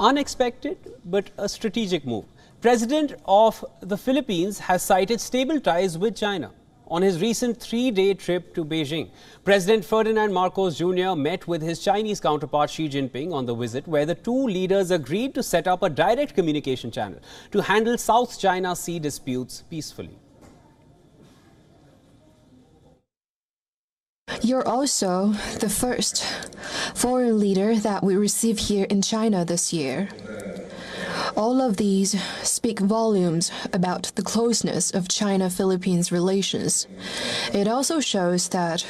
unexpected but a strategic move. President of the Philippines has cited stable ties with China. On his recent 3-day trip to Beijing, President Ferdinand Marcos Jr. met with his Chinese counterpart Xi Jinping on the visit, where the two leaders agreed to set up a direct communication channel to handle South China Sea disputes peacefully. You're also the first foreign leader that we receive here in China this year. All of these speak volumes about the closeness of China-Philippines relations. It also shows that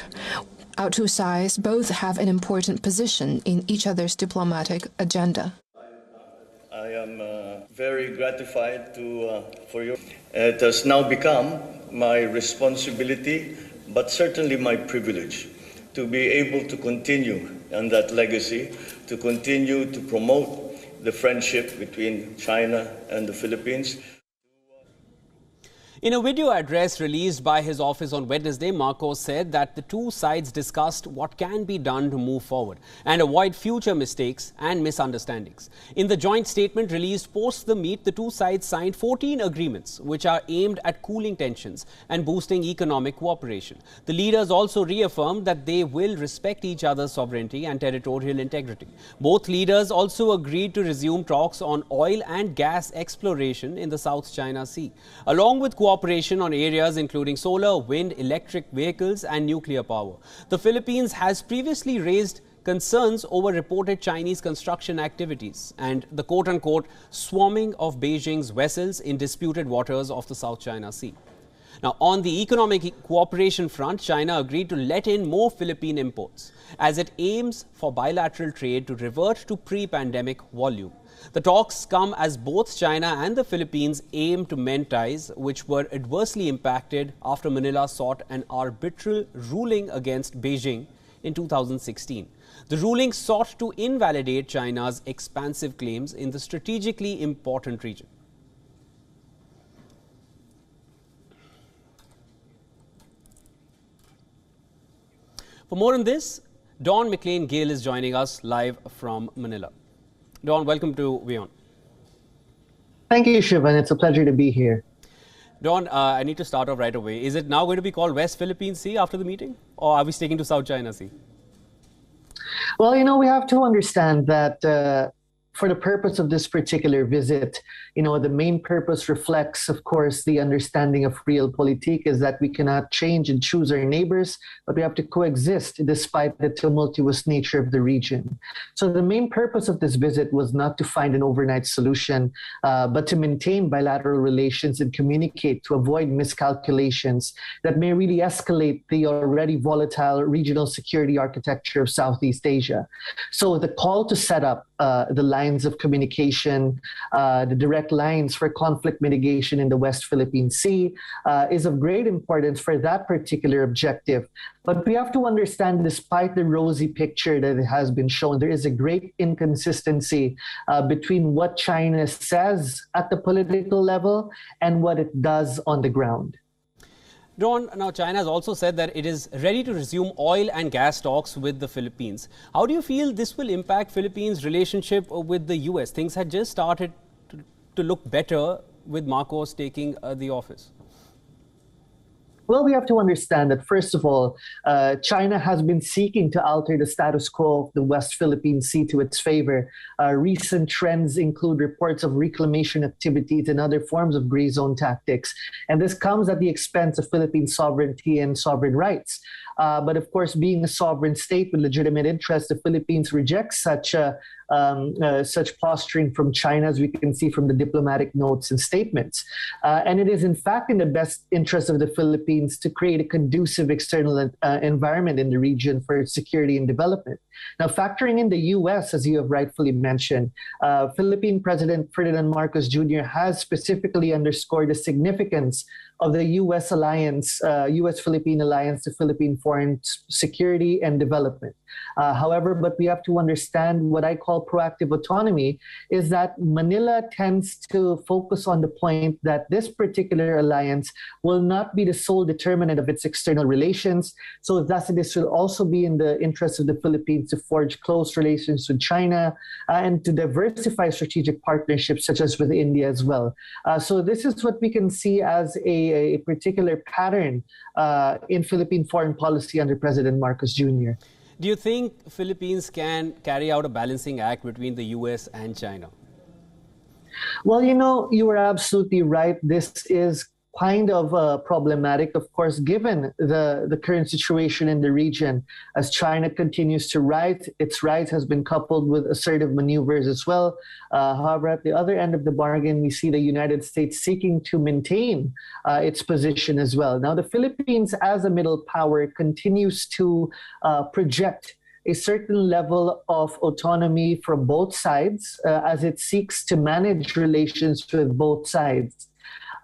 our two sides both have an important position in each other's diplomatic agenda. I am very gratified for you. It has now become my responsibility, but certainly my privilege, to be able to continue on that legacy, to continue to promote the friendship between China and the Philippines. In a video address released by his office on Wednesday, Marcos said that the two sides discussed what can be done to move forward and avoid future mistakes and misunderstandings. In the joint statement released post the meet, the two sides signed 14 agreements which are aimed at cooling tensions and boosting economic cooperation. The leaders also reaffirmed that they will respect each other's sovereignty and territorial integrity. Both leaders also agreed to resume talks on oil and gas exploration in the South China Sea, along with cooperation on areas including solar, wind, electric vehicles and nuclear power. The Philippines has previously raised concerns over reported Chinese construction activities and the quote-unquote swarming of Beijing's vessels in disputed waters of the South China Sea. Now, on the economic cooperation front, China agreed to let in more Philippine imports as it aims for bilateral trade to revert to pre-pandemic volume. The talks come as both China and the Philippines aim to mend ties which were adversely impacted after Manila sought an arbitral ruling against Beijing in 2016. The ruling sought to invalidate China's expansive claims in the strategically important region. For more on this, Dawn McLean-Gale is joining us live from Manila. Dawn, welcome to WION. Thank you, Shivan. It's a pleasure to be here. Dawn, I need to start off right away. Is it now going to be called West Philippine Sea after the meeting, or are we sticking to South China Sea? Well, we have to understand that for the purpose of this particular visit, the main purpose reflects, of course, the understanding of realpolitik is that we cannot change and choose our neighbors, but we have to coexist despite the tumultuous nature of the region. So the main purpose of this visit was not to find an overnight solution, but to maintain bilateral relations and communicate to avoid miscalculations that may really escalate the already volatile regional security architecture of Southeast Asia. So the call to set up the lines of communication, the direct lines for conflict mitigation in the West Philippine Sea is of great importance for that particular objective. But we have to understand, despite the rosy picture that has been shown, there is a great inconsistency between what China says at the political level and what it does on the ground. Dawn, now China has also said that it is ready to resume oil and gas talks with the Philippines. How do you feel this will impact Philippines' relationship with the US? Things had just started to look better with Marcos taking the office. Well, we have to understand that, first of all, China has been seeking to alter the status quo of the West Philippine Sea to its favor. Recent trends include reports of reclamation activities and other forms of gray zone tactics. And this comes at the expense of Philippine sovereignty and sovereign rights. But of course, being a sovereign state with legitimate interests, the Philippines rejects such posturing from China, as we can see from the diplomatic notes and statements. And it is in fact in the best interest of the Philippines to create a conducive external environment in the region for security and development. Now, factoring in the US, as you have rightfully mentioned, Philippine President Ferdinand Marcos Jr. has specifically underscored the significance of the U.S. alliance, U.S.-Philippine alliance, the Philippine foreign security and development. However, but we have to understand what I call proactive autonomy is that Manila tends to focus on the point that this particular alliance will not be the sole determinant of its external relations. So thus this will also be in the interest of the Philippines to forge close relations with China and to diversify strategic partnerships such as with India as well. So this is what we can see as a particular pattern in Philippine foreign policy under President Marcos Jr. Do you think Philippines can carry out a balancing act between the US and China? Well, you are absolutely right. This is kind of problematic, of course, given the current situation in the region. As China continues to rise, its rise has been coupled with assertive maneuvers as well. However, at the other end of the bargain, we see the United States seeking to maintain its position as well. Now, the Philippines, as a middle power, continues to project a certain level of autonomy from both sides as it seeks to manage relations with both sides.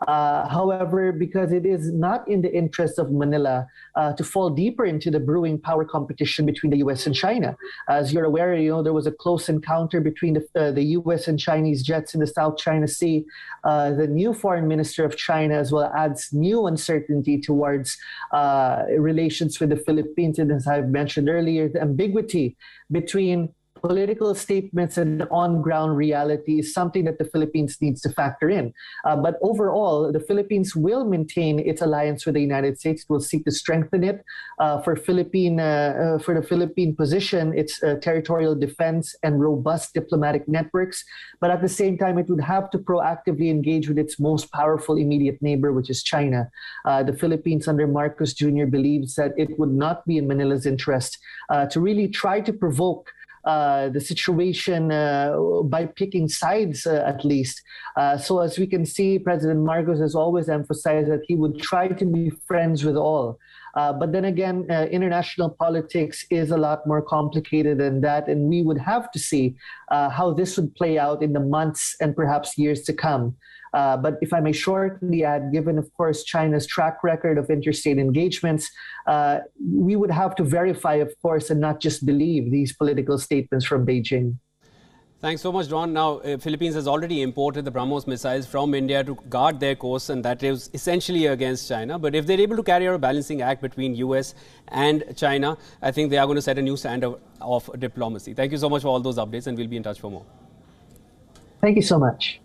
However, because it is not in the interest of Manila to fall deeper into the brewing power competition between the U.S. and China. As you're aware, there was a close encounter between the U.S. and Chinese jets in the South China Sea. The new foreign minister of China as well adds new uncertainty towards relations with the Philippines. And as I've mentioned earlier, the ambiguity between political statements and on-ground reality is something that the Philippines needs to factor in. But overall, the Philippines will maintain its alliance with the United States. It will seek to strengthen it for the Philippine position, its territorial defense and robust diplomatic networks. But at the same time, it would have to proactively engage with its most powerful immediate neighbor, which is China. The Philippines under Marcos Jr. believes that it would not be in Manila's interest to really try to provoke the situation by picking sides, at least. So as we can see, President Marcos has always emphasized that he would try to be friends with all. But then again, international politics is a lot more complicated than that, and we would have to see how this would play out in the months and perhaps years to come. But if I may shortly add, given, of course, China's track record of interstate engagements, we would have to verify, of course, and not just believe these political statements from Beijing. Thanks so much, Ron. Now, Philippines has already imported the BrahMos missiles from India to guard their course, and that is essentially against China. But if they're able to carry out a balancing act between US and China, I think they are going to set a new standard of diplomacy. Thank you so much for all those updates, and we'll be in touch for more. Thank you so much.